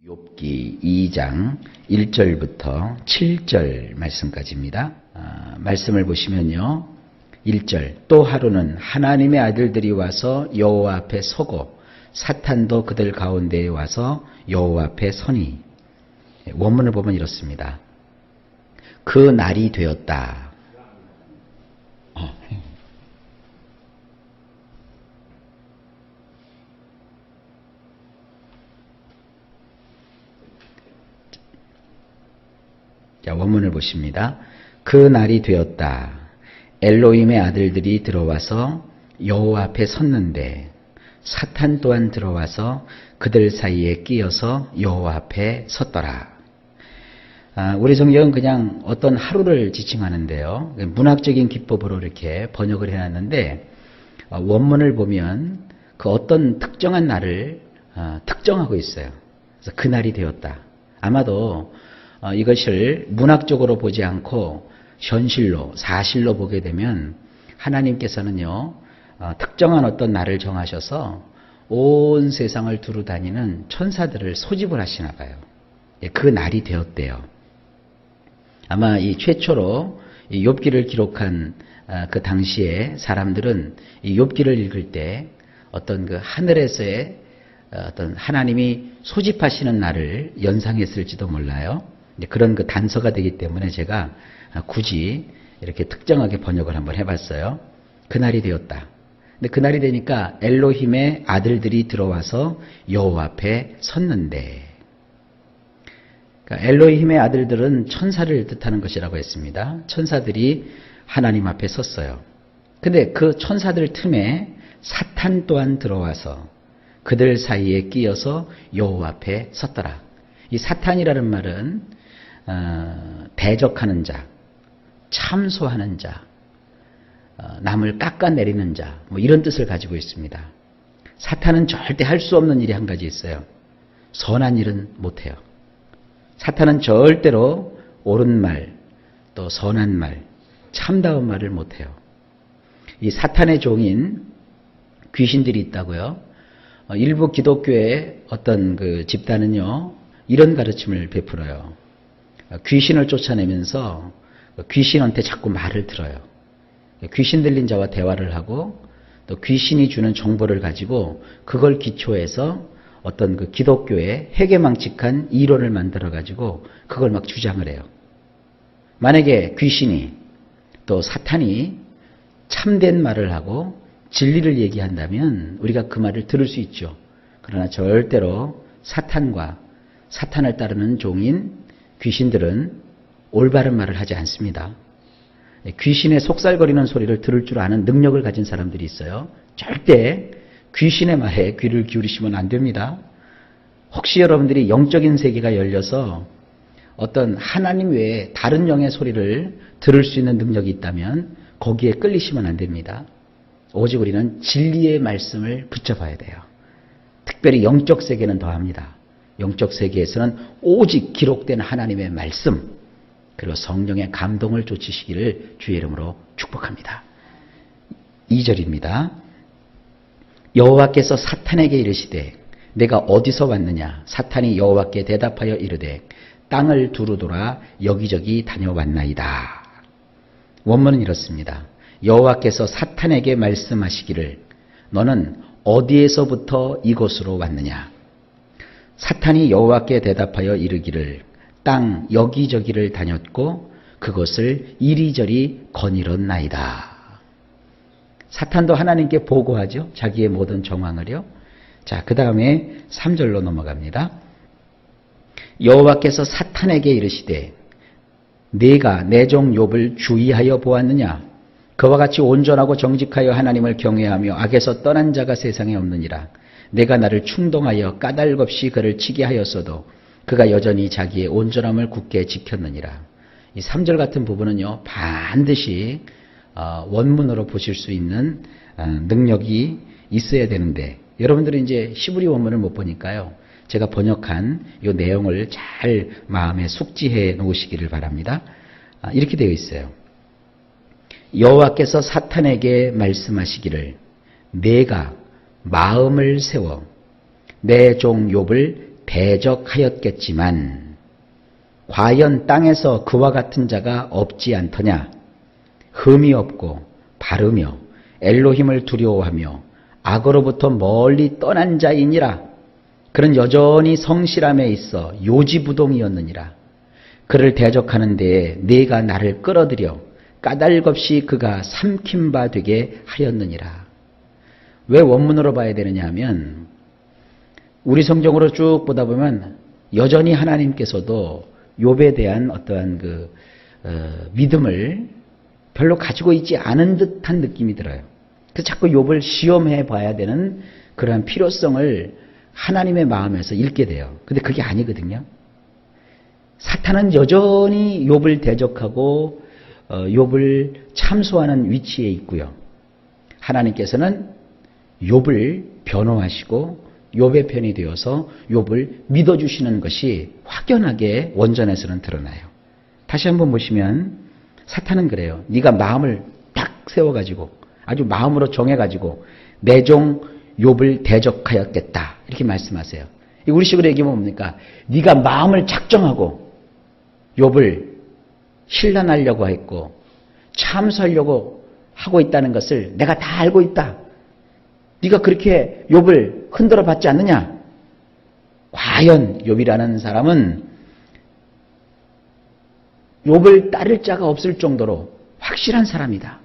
욥기 2장 1절부터 7절 말씀까지입니다. 말씀을 보시면요. 1절 또 하루는 하나님의 아들들이 와서 여호와 앞에 서고 사탄도 그들 가운데에 와서 여호와 앞에 서니 원문을 보면 이렇습니다. 그 날이 되었다. 자, 원문을 보십니다. 그 날이 되었다. 엘로힘의 아들들이 들어와서 여호와 앞에 섰는데 사탄 또한 들어와서 그들 사이에 끼어서 여호와 앞에 섰더라. 우리 성경은 그냥 어떤 하루를 지칭하는데요. 문학적인 기법으로 이렇게 번역을 해놨는데 원문을 보면 그 어떤 특정한 날을 특정하고 있어요. 그래서 그 날이 되었다. 아마도 이것을 문학적으로 보지 않고 현실로, 사실로 보게 되면 하나님께서는요, 특정한 어떤 날을 정하셔서 온 세상을 두루 다니는 천사들을 소집을 하시나 봐요. 그 날이 되었대요. 아마 이 최초로 이 욥기를 기록한 그 당시에 사람들은 이 욥기를 읽을 때 어떤 그 하늘에서의 어떤 하나님이 소집하시는 날을 연상했을지도 몰라요. 그런 그 단서가 되기 때문에 제가 굳이 이렇게 특정하게 번역을 한번 해봤어요. 그날이 되었다. 근데 그날이 되니까 엘로힘의 아들들이 들어와서 여호와 앞에 섰는데, 그러니까 엘로힘의 아들들은 천사를 뜻하는 것이라고 했습니다. 천사들이 하나님 앞에 섰어요. 근데 그 천사들 틈에 사탄 또한 들어와서 그들 사이에 끼어서 여호와 앞에 섰더라. 이 사탄이라는 말은 대적하는 자, 참소하는 자, 남을 깎아내리는 자, 뭐 이런 뜻을 가지고 있습니다. 사탄은 절대 할 수 없는 일이 한 가지 있어요. 선한 일은 못해요. 사탄은 절대로 옳은 말, 또 선한 말, 참다운 말을 못해요. 이 사탄의 종인 귀신들이 있다고요. 일부 기독교의 어떤 그 집단은요, 이런 가르침을 베풀어요. 귀신을 쫓아내면서 귀신한테 자꾸 말을 들어요. 귀신 들린 자와 대화를 하고 또 귀신이 주는 정보를 가지고 그걸 기초해서 어떤 그 기독교의 해괴망측한 이론을 만들어 가지고 그걸 막 주장을 해요. 만약에 귀신이 또 사탄이 참된 말을 하고 진리를 얘기한다면 우리가 그 말을 들을 수 있죠. 그러나 절대로 사탄과 사탄을 따르는 종인 귀신들은 올바른 말을 하지 않습니다. 귀신의 속살거리는 소리를 들을 줄 아는 능력을 가진 사람들이 있어요. 절대 귀신의 말에 귀를 기울이시면 안 됩니다. 혹시 여러분들이 영적인 세계가 열려서 어떤 하나님 외에 다른 영의 소리를 들을 수 있는 능력이 있다면 거기에 끌리시면 안 됩니다. 오직 우리는 진리의 말씀을 붙잡아야 돼요. 특별히 영적 세계는 더합니다. 영적 세계에서는 오직 기록된 하나님의 말씀, 그리고 성령의 감동을 쫓으시기를 주의 이름으로 축복합니다. 2절입니다. 여호와께서 사탄에게 이르시되 내가 어디서 왔느냐? 사탄이 여호와께 대답하여 이르되 땅을 두루 돌아 여기저기 다녀왔나이다. 원문은 이렇습니다. 여호와께서 사탄에게 말씀하시기를 너는 어디에서부터 이곳으로 왔느냐? 사탄이 여호와께 대답하여 이르기를 땅 여기저기를 다녔고 그것을 이리저리 거닐었나이다. 사탄도 하나님께 보고하죠. 자기의 모든 정황을요. 자, 그 다음에 3절로 넘어갑니다. 여호와께서 사탄에게 이르시되 네가 내 종 욥을 주의하여 보았느냐? 그와 같이 온전하고 정직하여 하나님을 경외하며 악에서 떠난 자가 세상에 없느니라. 내가 나를 충동하여 까닭없이 그를 치게 하였어도 그가 여전히 자기의 온전함을 굳게 지켰느니라. 이 3절 같은 부분은요, 반드시 원문으로 보실 수 있는 능력이 있어야 되는데 여러분들은 이제 히브리 원문을 못 보니까요. 제가 번역한 이 내용을 잘 마음에 숙지해 놓으시기를 바랍니다. 이렇게 되어 있어요. 여호와께서 사탄에게 말씀하시기를 내가 마음을 세워 내 종 욥을 대적하였겠지만 과연 땅에서 그와 같은 자가 없지 않더냐. 흠이 없고 바르며 엘로힘을 두려워하며 악으로부터 멀리 떠난 자이니라. 그는 여전히 성실함에 있어 요지부동이었느니라. 그를 대적하는 데에 네가 나를 끌어들여 까닭없이 그가 삼킨 바 되게 하였느니라. 왜 원문으로 봐야 되느냐 하면 우리 성경으로 쭉 보다 보면 여전히 하나님께서도 욥에 대한 어떠한 믿음을 별로 가지고 있지 않은 듯한 느낌이 들어요. 그래서 자꾸 욥을 시험해 봐야 되는 그러한 필요성을 하나님의 마음에서 읽게 돼요. 근데 그게 아니거든요. 사탄은 여전히 욥을 대적하고 욥을 참소하는 위치에 있고요. 하나님께서는 욥을 변호하시고 욥의 편이 되어서 욥을 믿어주시는 것이 확연하게 원전에서는 드러나요. 다시 한번 보시면 사탄은 그래요. 네가 마음을 딱 세워가지고 아주 마음으로 정해가지고 내 종 욥을 대적하였겠다 이렇게 말씀하세요. 우리식으로 얘기하면 뭡니까? 네가 마음을 작정하고 욥을 신란하려고 했고 참수하려고 하고 있다는 것을 내가 다 알고 있다. 네가 그렇게 욥을 흔들어 봤지 않느냐? 과연 욥이라는 사람은 욥을 따를 자가 없을 정도로 확실한 사람이다.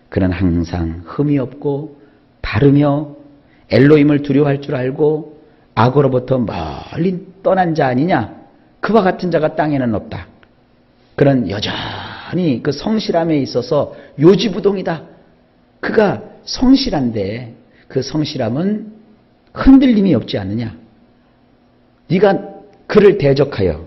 그는 항상 흠이 없고 바르며 엘로힘을 두려워할 줄 알고 악으로부터 멀리 떠난 자 아니냐? 그와 같은 자가 땅에는 없다. 그는 여전히 그 성실함에 있어서 요지부동이다. 그가 성실한데 그 성실함은 흔들림이 없지 않느냐? 네가 그를 대적하여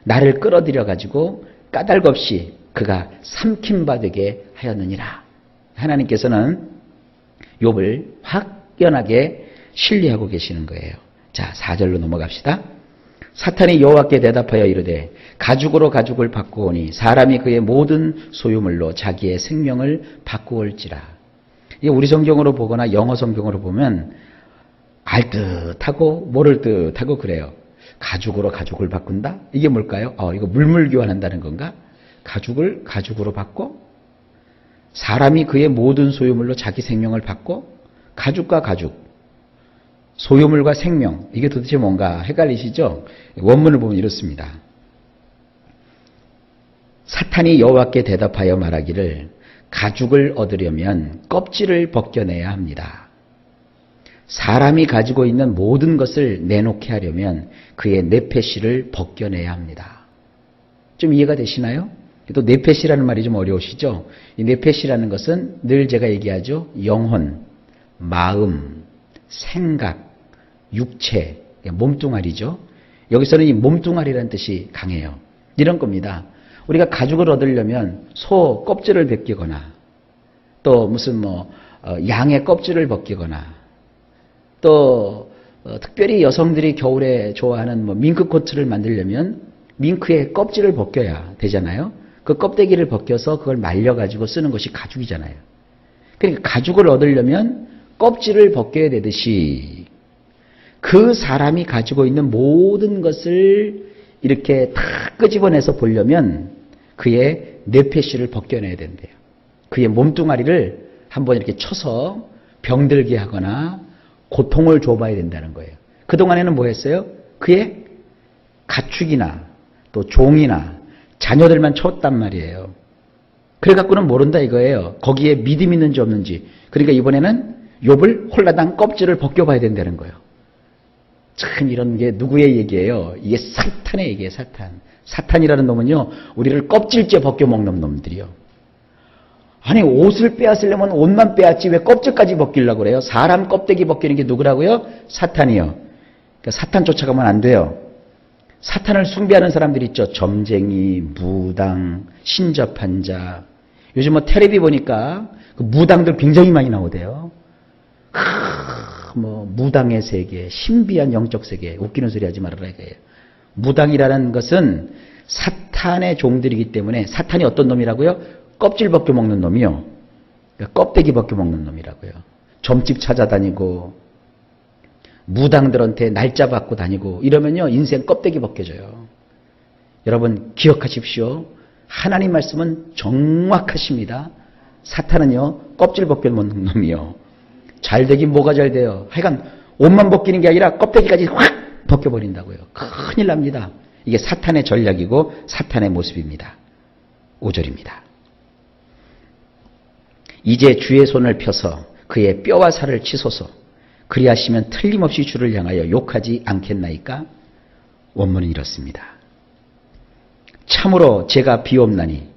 나를 끌어들여 가지고 까닭없이 그가 삼킨 바 되게 하였느니라. 하나님께서는 욥을 확연하게 신뢰하고 계시는 거예요. 자, 4절로 넘어갑시다. 사탄이 여호와께 대답하여 이르되 가죽으로 가죽을 바꾸오니 사람이 그의 모든 소유물로 자기의 생명을 바꾸올지라. 이게 우리 성경으로 보거나 영어 성경으로 보면 알 듯하고 모를 듯하고 그래요. 가죽으로 가죽을 바꾼다? 이게 뭘까요? 이거 물물 교환한다는 건가? 가죽을 가죽으로 바꿔? 사람이 그의 모든 소유물로 자기 생명을 바꿔? 가죽과 가죽, 소유물과 생명, 이게 도대체 뭔가 헷갈리시죠? 원문을 보면 이렇습니다. 사탄이 여호와께 대답하여 말하기를 가죽을 얻으려면 껍질을 벗겨내야 합니다. 사람이 가지고 있는 모든 것을 내놓게 하려면 그의 네페시를 벗겨내야 합니다. 좀 이해가 되시나요? 또 네페시라는 말이 좀 어려우시죠? 이 네페시라는 것은 늘 제가 얘기하죠. 영혼, 마음, 생각, 육체, 몸뚱아리죠. 여기서는 이 몸뚱아리라는 뜻이 강해요. 이런 겁니다. 우리가 가죽을 얻으려면 소 껍질을 벗기거나 또 무슨 양의 껍질을 벗기거나 또 특별히 여성들이 겨울에 좋아하는 밍크 코트를 만들려면 밍크의 껍질을 벗겨야 되잖아요. 그 껍데기를 벗겨서 그걸 말려가지고 쓰는 것이 가죽이잖아요. 그러니까 가죽을 얻으려면 껍질을 벗겨야 되듯이 그 사람이 가지고 있는 모든 것을 이렇게 다 끄집어내서 보려면 그의 뇌폐시를 벗겨내야 된대요. 그의 몸뚱아리를 한번 이렇게 쳐서 병들게 하거나 고통을 줘봐야 된다는 거예요. 그동안에는 뭐 했어요? 그의 가축이나 또 종이나 자녀들만 쳤단 말이에요. 그래갖고는 모른다 이거예요. 거기에 믿음 있는지 없는지. 그러니까 이번에는 욥을 홀라당 껍질을 벗겨봐야 된다는 거예요. 참 이런 게 누구의 얘기예요? 이게 사탄의 얘기예요. 사탄. 사탄이라는 놈은요, 우리를 껍질째 벗겨먹는 놈들이요. 아니 옷을 빼앗으려면 옷만 빼앗지 왜 껍질까지 벗기려고 그래요? 사람 껍데기 벗기는 게 누구라고요? 사탄이요. 그러니까 사탄 쫓아가면 안 돼요. 사탄을 숭배하는 사람들이 있죠. 점쟁이, 무당, 신접한 자. 요즘 텔레비 보니까 그 무당들 굉장히 많이 나오대요. 무당의 세계, 신비한 영적 세계. 웃기는 소리 하지 말아라 이거예요. 무당이라는 것은 사탄의 종들이기 때문에 사탄이 어떤 놈이라고요? 껍질 벗겨 먹는 놈이요. 그러니까 껍데기 벗겨 먹는 놈이라고요. 점집 찾아다니고 무당들한테 날짜 받고 다니고 이러면요 인생 껍데기 벗겨져요. 여러분 기억하십시오. 하나님 말씀은 정확하십니다. 사탄은요 껍질 벗겨 먹는 놈이요. 잘 되긴 뭐가 잘 돼요. 하여간 옷만 벗기는 게 아니라 껍데기까지 확 벗겨버린다고요. 큰일 납니다. 이게 사탄의 전략이고 사탄의 모습입니다. 5절입니다. 이제 주의 손을 펴서 그의 뼈와 살을 치소서. 그리하시면 틀림없이 주를 향하여 욕하지 않겠나이까? 원문은 이렇습니다. 참으로 제가 비옵나니,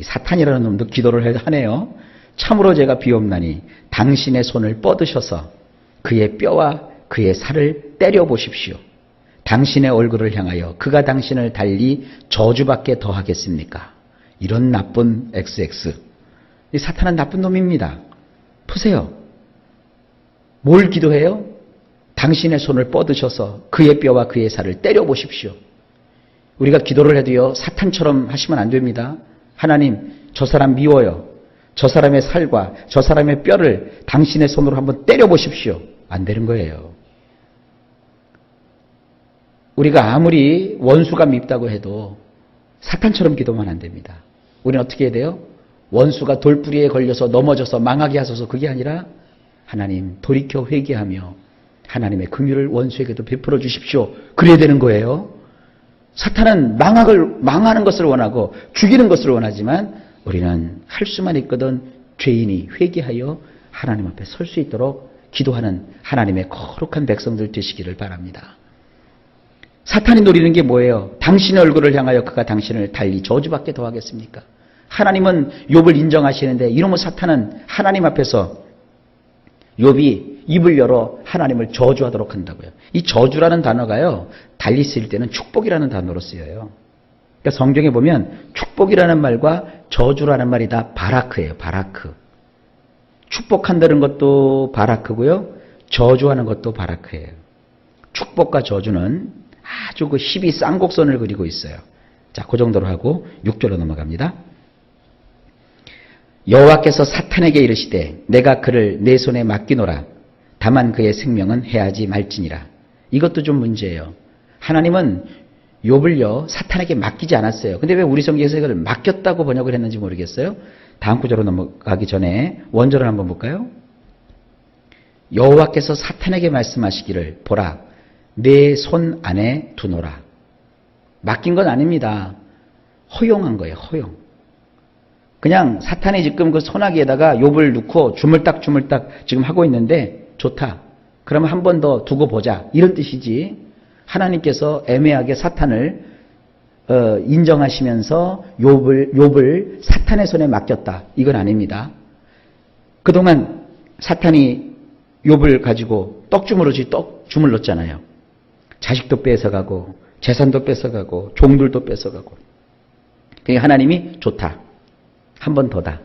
사탄이라는 놈도 기도를 하네요. 참으로 제가 비옵나니 당신의 손을 뻗으셔서 그의 뼈와 그의 살을 때려보십시오. 당신의 얼굴을 향하여 그가 당신을 달리 저주받게 더하겠습니까? 이런 나쁜 XX. 이 사탄은 나쁜 놈입니다. 보세요. 뭘 기도해요? 당신의 손을 뻗으셔서 그의 뼈와 그의 살을 때려보십시오. 우리가 기도를 해도요 사탄처럼 하시면 안 됩니다. 하나님 저 사람 미워요. 저 사람의 살과 저 사람의 뼈를 당신의 손으로 한번 때려보십시오. 안 되는 거예요. 우리가 아무리 원수가 밉다고 해도 사탄처럼 기도만 안 됩니다. 우리는 어떻게 해야 돼요? 원수가 돌부리에 걸려서 넘어져서 망하게 하소서 그게 아니라 하나님 돌이켜 회개하며 하나님의 긍휼을 원수에게도 베풀어 주십시오. 그래야 되는 거예요. 사탄은 망하는 것을 원하고 죽이는 것을 원하지만 우리는 할 수만 있거든 죄인이 회개하여 하나님 앞에 설 수 있도록 기도하는 하나님의 거룩한 백성들 되시기를 바랍니다. 사탄이 노리는 게 뭐예요? 당신의 얼굴을 향하여 그가 당신을 달리 저주받게 더하겠습니까? 하나님은 욥을 인정하시는데 이러면 사탄은 하나님 앞에서 욥이 입을 열어 하나님을 저주하도록 한다고요. 이 저주라는 단어가요. 달리 쓰일 때는 축복이라는 단어로 쓰여요. 그러니까 성경에 보면 축복이라는 말과 저주라는 말이 다 바라크예요. 바라크. 축복한다는 것도 바라크고요. 저주하는 것도 바라크예요. 축복과 저주는 아주 그 희비 쌍곡선을 그리고 있어요. 자, 그 정도로 하고 6절로 넘어갑니다. 여호와께서 사탄에게 이르시되 내가 그를 내 손에 맡기노라. 다만 그의 생명은 해하지 말지니라. 이것도 좀 문제예요. 하나님은 욥을요 사탄에게 맡기지 않았어요. 근데 왜 우리 성경에서 이걸 맡겼다고 번역을 했는지 모르겠어요. 다음 구절로 넘어가기 전에 원절을 한번 볼까요? 여호와께서 사탄에게 말씀하시기를 보라 내 손 안에 두노라. 맡긴 건 아닙니다. 허용한 거예요. 허용. 그냥 사탄이 지금 그 소나기에다가 욥을 넣고 주물딱 지금 하고 있는데 좋다. 그러면 한 번 더 두고 보자. 이런 뜻이지. 하나님께서 애매하게 사탄을 인정하시면서 욥을 사탄의 손에 맡겼다. 이건 아닙니다. 그동안 사탄이 욥을 가지고 떡 주물렀잖아요. 자식도 뺏어가고 재산도 뺏어가고 종들도 뺏어가고. 그러니까 하나님이 좋다. 한 번 더다.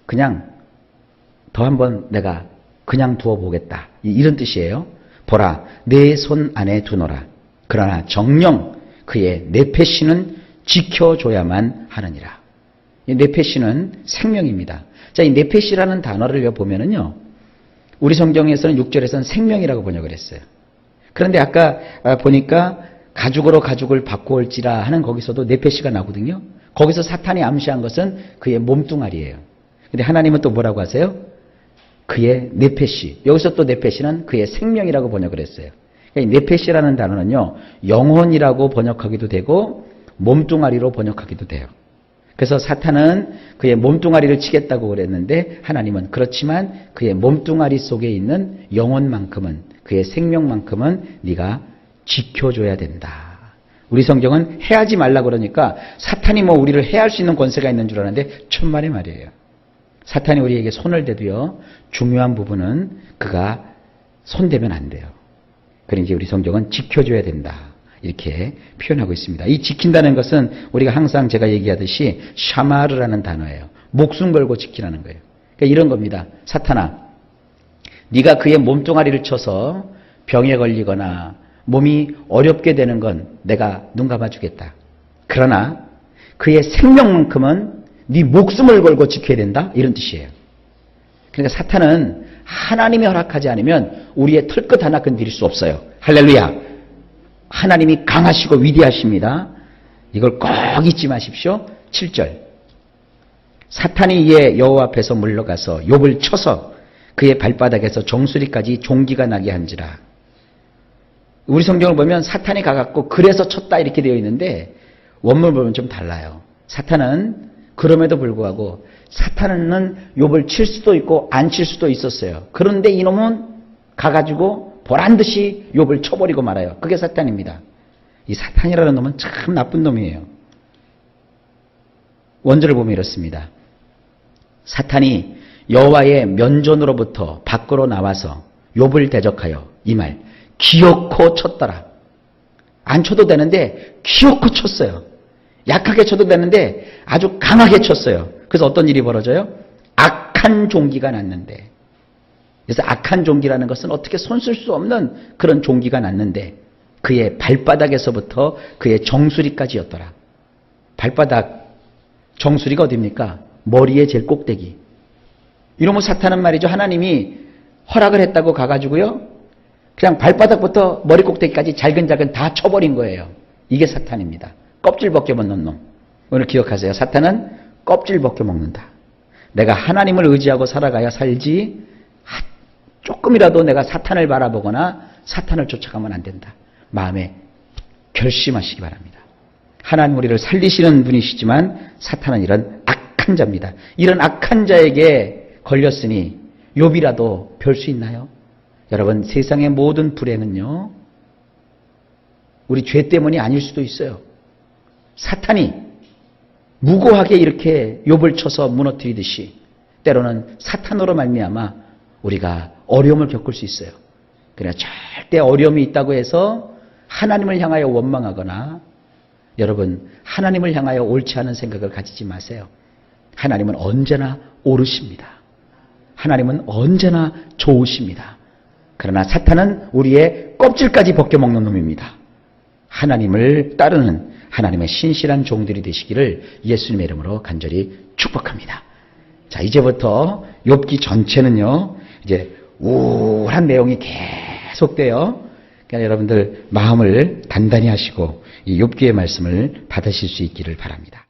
그냥 더 한 번 내가 그냥 두어보겠다. 이런 뜻이에요. 보라 내 손 안에 두노라. 그러나 정령 그의 네페시는 지켜줘야만 하느니라. 이 네페시는 생명입니다. 자, 이 네페시라는 단어를 보면은요. 우리 성경에서는 6절에서는 생명이라고 번역을 했어요. 그런데 아까 보니까 가죽으로 가죽을 바꾸올지라 하는 거기서도 네페시가 나오거든요. 거기서 사탄이 암시한 것은 그의 몸뚱아리예요. 근데 하나님은 또 뭐라고 하세요? 그의 네페시. 여기서 또 네페시는 그의 생명이라고 번역을 했어요. 그러니까 네페시라는 단어는요. 영혼이라고 번역하기도 되고 몸뚱아리로 번역하기도 돼요. 그래서 사탄은 그의 몸뚱아리를 치겠다고 그랬는데 하나님은 그렇지만 그의 몸뚱아리 속에 있는 영혼만큼은 그의 생명만큼은 네가 지켜줘야 된다. 우리 성경은 해하지 말라 그러니까 사탄이 뭐 우리를 해할 수 있는 권세가 있는 줄 아는데 천만의 말이에요. 사탄이 우리에게 손을 대도요. 중요한 부분은 그가 손대면 안 돼요. 그러니 우리 성경은 지켜줘야 된다. 이렇게 표현하고 있습니다. 이 지킨다는 것은 우리가 항상 제가 얘기하듯이 샤마르라는 단어예요. 목숨 걸고 지키라는 거예요. 그러니까 이런 겁니다. 사탄아, 네가 그의 몸뚱아리를 쳐서 병에 걸리거나 몸이 어렵게 되는 건 내가 눈 감아주겠다. 그러나 그의 생명만큼은 네 목숨을 걸고 지켜야 된다. 이런 뜻이에요. 그러니까 사탄은 하나님이 허락하지 않으면 우리의 털끝 하나 건드릴 수 없어요. 할렐루야. 하나님이 강하시고 위대하십니다. 이걸 꼭 잊지 마십시오. 7절. 사탄이 이에 여호와 앞에서 물러가서 욥을 쳐서 그의 발바닥에서 정수리까지 종기가 나게 한지라. 우리 성경을 보면 사탄이 가갖고 그래서 쳤다 이렇게 되어 있는데 원문을 보면 좀 달라요. 사탄은 그럼에도 불구하고 사탄은 욥을 칠 수도 있고 안 칠 수도 있었어요. 그런데 이놈은 가가지고 보란듯이 욥을 쳐버리고 말아요. 그게 사탄입니다. 이 사탄이라는 놈은 참 나쁜 놈이에요. 원절을 보면 이렇습니다. 사탄이 여호와의 면전으로부터 밖으로 나와서 욥을 대적하여 이 말 기어코 쳤더라. 안 쳐도 되는데 기어코 쳤어요. 약하게 쳐도 되는데 아주 강하게 쳤어요. 그래서 어떤 일이 벌어져요? 악한 종기가 났는데. 그래서 악한 종기라는 것은 어떻게 손 쓸 수 없는 그런 종기가 났는데 그의 발바닥에서부터 그의 정수리까지였더라. 발바닥 정수리가 어디입니까? 머리의 제일 꼭대기. 이러면 사탄은 말이죠. 하나님이 허락을 했다고 가가지고요. 그냥 발바닥부터 머리 꼭대기까지 잘근잘근 다 쳐버린 거예요. 이게 사탄입니다. 껍질 벗겨 먹는 놈. 오늘 기억하세요. 사탄은 껍질 벗겨 먹는다. 내가 하나님을 의지하고 살아가야 살지 조금이라도 내가 사탄을 바라보거나 사탄을 쫓아가면 안 된다. 마음에 결심하시기 바랍니다. 하나님 우리를 살리시는 분이시지만 사탄은 이런 악한 자입니다. 이런 악한 자에게 걸렸으니 욥이라도 별 수 있나요? 여러분 세상의 모든 불행은요 우리 죄 때문이 아닐 수도 있어요. 사탄이 무고하게 이렇게 욥을 쳐서 무너뜨리듯이 때로는 사탄으로 말미암아 우리가 어려움을 겪을 수 있어요. 그러나 절대 어려움이 있다고 해서 하나님을 향하여 원망하거나 여러분 하나님을 향하여 옳지 않은 생각을 가지지 마세요. 하나님은 언제나 옳으십니다. 하나님은 언제나 좋으십니다. 그러나 사탄은 우리의 껍질까지 벗겨먹는 놈입니다. 하나님을 따르는 하나님의 신실한 종들이 되시기를 예수님의 이름으로 간절히 축복합니다. 자, 이제부터 욥기 전체는요 이제 우울한 내용이 계속돼요. 그러니까 여러분들 마음을 단단히 하시고 이 욥기의 말씀을 받으실 수 있기를 바랍니다.